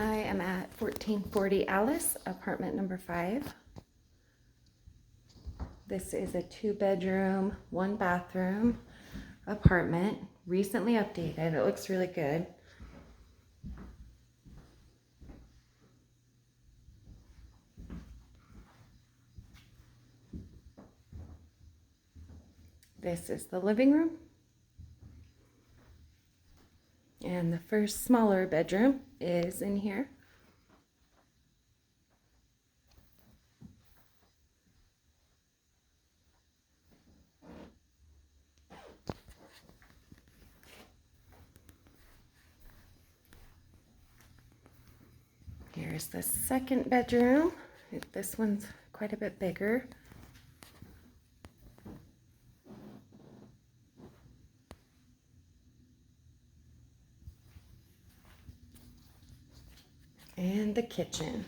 Hi, I'm at 1440 Alice, apartment number 5. This is a 2-bedroom, 1-bathroom apartment, recently updated. It looks really good. This is the living room. And the first smaller bedroom is in here. Here's the second bedroom. This one's quite a bit bigger. And the kitchen.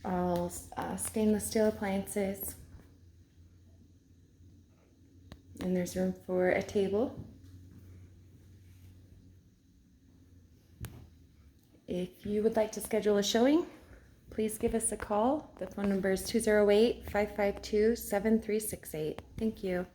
All stainless steel appliances. And there's room for a table. If you would like to schedule a showing, please give us a call. The phone number is 208-552-7368. Thank you.